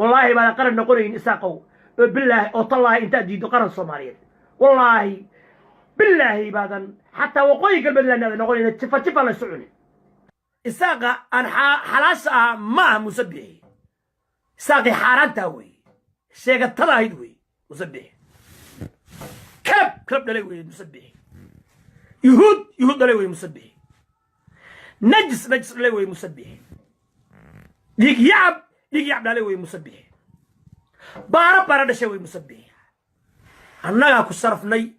والله ما قرن نقولين إساقو بالله وطلع أنت ديدو قرن الصوماليين والله بالله بعدا حتى وقوي قلب لنا نقولين تفا للسعوني إساقا أن حلاسة ما مسبحي إساقي حارنتها وي الشيء تلاهيد وي مسبحي كلب دلوي مسبحي يهود دلوي مسبحي نجس دلوي مسبحي ديك يعب دلوي مسبحي بارا دشوي مسبحي أنا كسرفني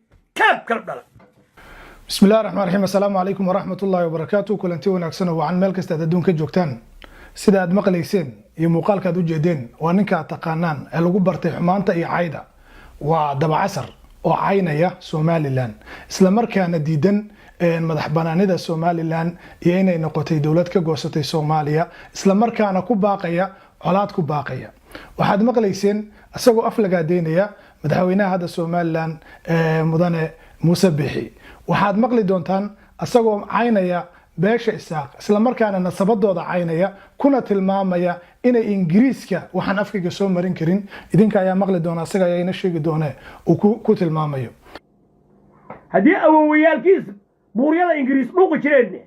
كلب دلوي بسم الله الرحمن الرحيم السلام عليكم ورحمة الله وبركاته كلنتي wanaagsan oo aan meel kasta adduunka joogtaan sida aad maqlayseen iyo muuqaalka aad u jeedeen waa ninka taqaanaan ee lagu bartay xumaanta iyo cayda waa dabacasar oo caynaya Somaliland isla markaana diidan madax banaanida Somaliland iyo inay noqotay dawlad ka goosatay Soomaaliya isla markaana ku baaqaya colaad ku baaqaya waxaad maqlayseen asagoo aflagaadeynaya madaxweynaha hadda Somaliland mudane Muuse Bixi waxaad maqli doontaan asagoo caynaya beesha Isaaq isla markaana nasabadooda caynaya kuna tilmaamaya inay Ingiriiska waxaan afkiga soo marin karin idinka ayaa maqli doona asaga ayaa ina sheegi doona oo ku tilmaamayo hadii awowayaalkiis buuriyada Ingiriis dhuuqi jireen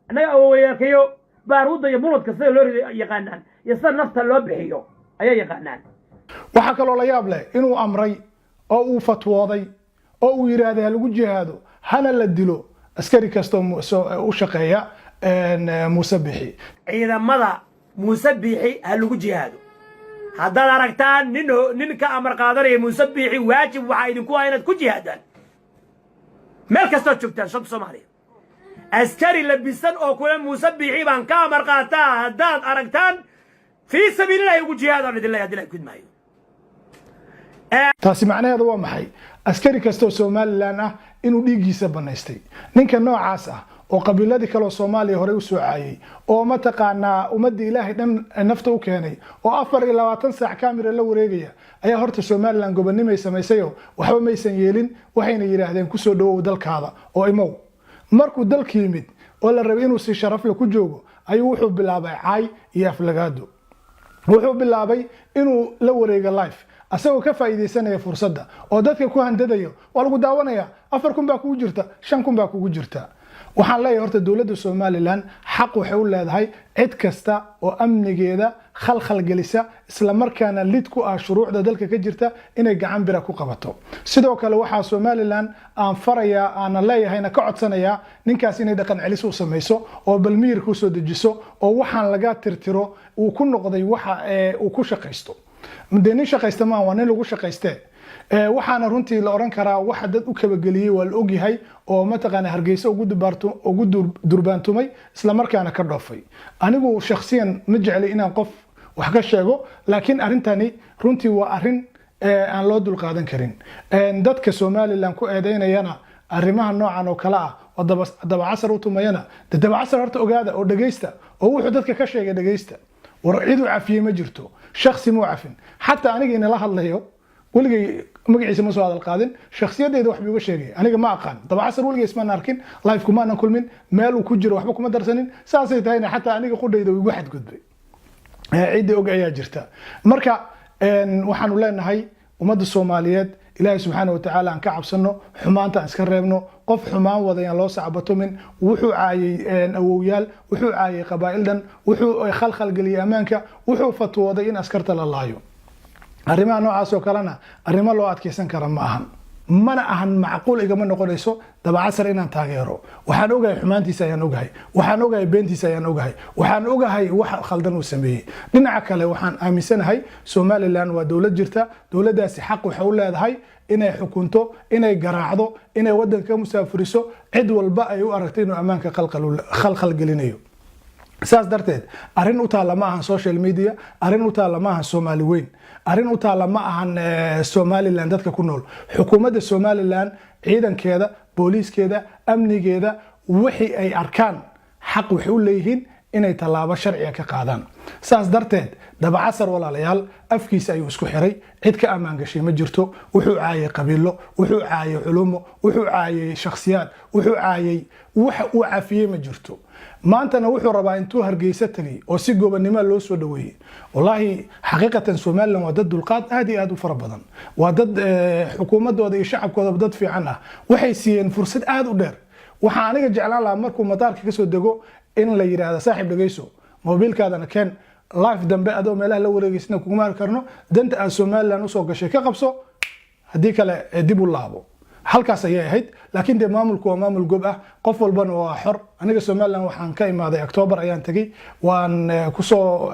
anaga awowayaalkayo baaruuda iyo buladka sida loo yaqaanaan iyo sida nafta loo bixiyo ayaa yaqaanaan waxa kale oo la yaab leh inuu amray oo uu fatwooday oo uu yiraahdo lagu jihaado hana la dilo askari kasto u shaqeeya Muuse Bixi ciidamada Muuse Bixi ha lagu jihaado haddaad aragtaan nin ka amar qaadanaya Muuse Bixi waajib waxa idinku ah inaad ku jihaadaan meel kasta joogtaan shaqo Soomaaliya askari labisan oo kula Muuse Bixi baan ka amar qaataa haddaad aragtaan fi sabiililaahi ugu jihaadaan idilaahi kudmaayo taasi macnaheedu waa maxay askari kasto Somaliland ah inuu dhiigiisa banaystay ninka noocaas ah oo qabiiladii kale Soomaaliya hore u soo caayay oo ma taqaana ummadii Ilaahay dhan nafta u keenay oo 24 saac kaamira la wareegaya ayaa horta Somaliland gobonimay sameeysay waxba maysan yeelin waxayna yiraahdeen ku soo dhawow dalkaada oo imow markuu dalkii yimid oo la rabay inuu si sharaf leh ku joogo ayuu wuxuu bilaabay caay iyo aflagaado wuxuu bilaabay inuu la wareego life asagoo ka faa'iideysanaya fursadda oo dadka ku handadayo waa lagu daawanaya 4,000 baa kugu jirta 5,000 baa kugu jirta waxaan leeyahay horta dawladda Somaliland xaq waxay u leedahay cid kasta oo amnigeeda khalkhal gelisa isla markaana lid ku ah shuruucda dalka ka jirta inay gacan bira ku qabato sidoo kale waxa Somaliland aan faraya aan leeyahayna ka codsanaya ninkaas inay dhaqan celis u sameeyso oo balmiir ku soo dejiso oo waxaan laga tirtiro uu ku noqday waxa uu ku shaqeysto مدينين شقيسته ما وانا لو شقيسته waxaana runtii la oran karaa waxa dad u kaba galiyay waa la ogyahay oo ma taqaan Hargeysa ugu durbaantumay isla markaana ka dhoofay anigu shakhsiyan ma jeclay inaan qof wax ka sheego laakiin arintani runtii waa arin aan loo dul qaadan karin dadka Somaliland ku eedeynayana arrimaha noocan oo kala ah oo dabacasar u tumayana dabacasar horta ogaada oo dhageysta oo wuxuu dadka ka sheegay dhageysta warciidu cafiye ma jirto shakhsi muu cafin حتى أنا جينا لا هالله ولقي مقعد اسمه هذا القادم شخصية ده واحد بيقول شيء أنا ما أقان طبعا عصر ولقي اسمه ناركين لايف كمان نقول من مال وكجر وحبكم ما درسنين ساسي تاني حتى أنا يقول ده يقول واحد قد بي عيد أوجع جرتا مركا وحن ولا نهاي ومد الصوماليات إلهي سبحانه وتعالى عن كعب سنه حمان تأسكر ربنا قف حمان وضيان الله صعبته من وحو عاي أويال وحو عاي قبائل دن وحو خلخل قلي أمانك وحو فتوى ضيان أسكرت الله يوم arrimaha noocaas oo kalena arrimo loo adkeysan kara ma ahan macquul igama noqonayso dabacasar inaan taageero waxaan ogahay xumaantiisa ayaan ogahay waxaan ogahay beentiisa ayaan ogahay waxaan ogahay wax khaldan uu sameeyay dhinaca kale waxaan aaminsanahay Somaliland waa dawlad jirta dawladdaasi xaq waxay u leedahay inay xukunto inay garaacdo inay wadanka musaafiriso cid walba ay u aragtay inuu amaanka khalkhal gelinayo saas darteed arin u taala ma ahan social media arin u taala ma ahan Soomaali weyn arin u taala ma ahan Somaliland dadka ku nool xukuumadda Somaliland ciidankeeda booliiskeeda amnigeeda wixii ay arkaan xaq waxay u leeyihiin inay talaabo sharci ka qaadaan saas darteed dabacasar walaalayaal afkiisa ayuu isku xiray cid ka amaan gashay ma jirto wuxuu caayay qabiilo wuxuu caayay culumo wuxuu caayay shakhsiyaad wuxuu caayay waxa uu cafiyay ma jirto maantana wuxuu rabaa intuu hargeysa tagay oo si goobannimo loo soo dhaweeyay wallahi xaqiiqatan Soomaaliland waa dad dulqaad aad iyo aad u fara badan waa dad xukuumadooda iyo shacabkooda dad fiican ah waxay siiyeen fursad aad u dheer waxa aniga jeclaan lahaa markuu madaarka ka soo dego in la yiraahdo saaxiib dhageyso mobilkaadana keen live dambe adoo meelaha la wareegaysna kuma mari karno danta aan Soomaaliland u soo gashay ka qabso hadii kale dib u laabo halkaas ayay ahayd laakiin de maamulku waa maamul goob ah qof walbana waa xor aniga Soomaaliland waxaan ka imaaday October ayaan tagay waan ku soo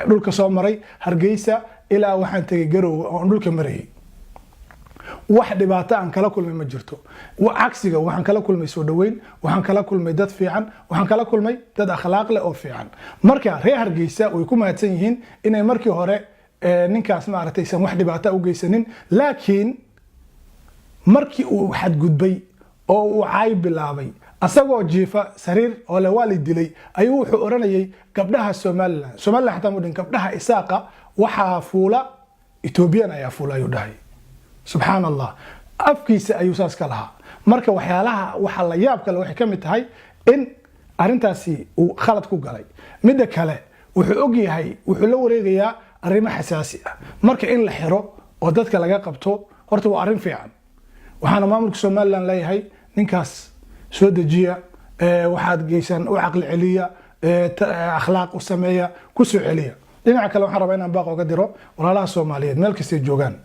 dhulka soo maray Hargeysa ilaa waxaan tagay Garowe oo dhulka maray wax dhibaato aan kala kulmay ma jirto cagsiga waxaan kala kulmay soo dhaweyn waxaan kala kulmay dad fiican waxaan kala kulmay dad akhlaaq leh oo fiican marka reer Hargeysa way ku mahadsan yihiin inay markii hore ninkaas ma aragtay wax dhibaato u geysanin laakiin markii uu xadgudbay oo uu caay bilaabay asagoo jiifa sariir oo la wali dilay ayuu wuxuu oranayay gabdhaha Soomaaliland xataa mudin gabdhaha isaaqa waxa fuula Ethiopian ayaa fuula ayuu dhahay subhanallah afkiisa ayuu saas ka lahaa marka waxyaalaha waxa la yaab kale waxay kamid tahay in arintaasi uu khalad ku galay mid kale wuxuu og yahay wuxuu la wareegayaa arrimo xasaasi ah marka in la xiro oo dadka laga qabto horta waa arrin fiican waxaana maamulka Soomaaliland leeyahay ninkaas soo dejiya waxaad geysan u aqal celiya akhlaaq u sameeya ku soo celiya dhinaca kale waxaan rabaa inaan baaq uga diro walaalaha Soomaaliyeed meel kasta joogaan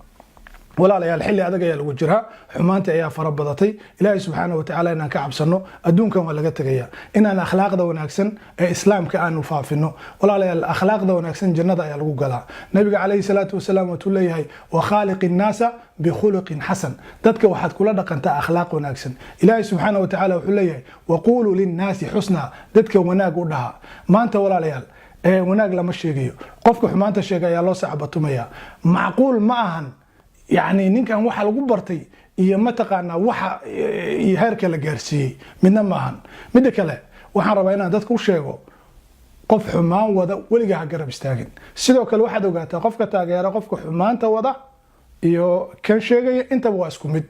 walaalayaal xilli adag ayaa lagu jiraa xumaanta ayaa fara badatay ilaahay subxaanahu wa ta'aala inaan ka cabsano adduunkan waa laga tagayaa inaan akhlaaqda wanaagsan ee islaamka aanu faafino walaalayaal akhlaaqda wanaagsan jannada ayaa lagu galaa nabiga calayhi salaatu wasalaam wuxuu leeyahay wa khaliqin naasa bi khuluqin hasan dadka waxaad kula dhaqantaa akhlaaq wanaagsan ilaahay subxaanahu wa ta'aala wuxuu leeyahay wa qulu lin naasi husna dadka wanaag u dhaha maanta walaalayaal wanaag lama sheegayo qofka xumaanta sheegay ayaa loo saacabatumaya macquul ma ahan يعني ninkan waxa lagu bartay iyo ma taqaana waxa heerka la gaarsiiyay midna maahan mid kale waxaan rabaa inaan dadku sheego qof xumaan wada waliga ha garab istaagin sidoo kale waxaad ogaataa qofka taageera qofka xumaanta wada iyo kan sheegay inta waa isku mid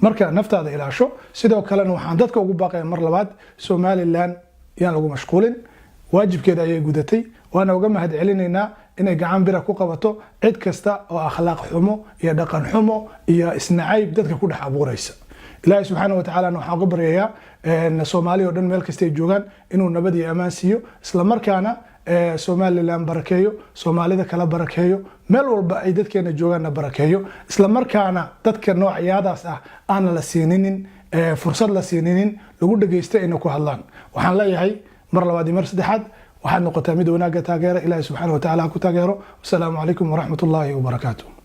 marka naftaada ilaasho sidoo kale waxaan dadka ugu baaqay mar labaad Soomaaliland yaan lagu mashquulin waajibkeeda ayay gudatay waana uga mahad celinaynaa inay gacan bira ku qabato cid kasta oo akhlaaq xumo iyo dhaqan xumo iyo isnacayb dadka ku dhex abuuraysa ilaahay subxaanahu wa ta'aala waxaan uga baryayaa Soomaaliya oo dhan meel kasta ay joogaan inuu nabad iyo amaan siiyo isla markaana Soomaaliland barakeeyo Soomaalida kala barakeeyo meel walba ay dadkeena joogaan barakeeyo isla markaana dadka noocyadaas ah aan la siininin fursad la siininin lagu dhageysto inay ku hadlaan waxaan leeyahay mar labaad iyo mar saddexaad waxaad noqotaa mid wanaaga taageera ilaahay subxaanahu wa ta'aala ku taageero wassalaamu calaykum wa rahmatullaahi wa barakaatuh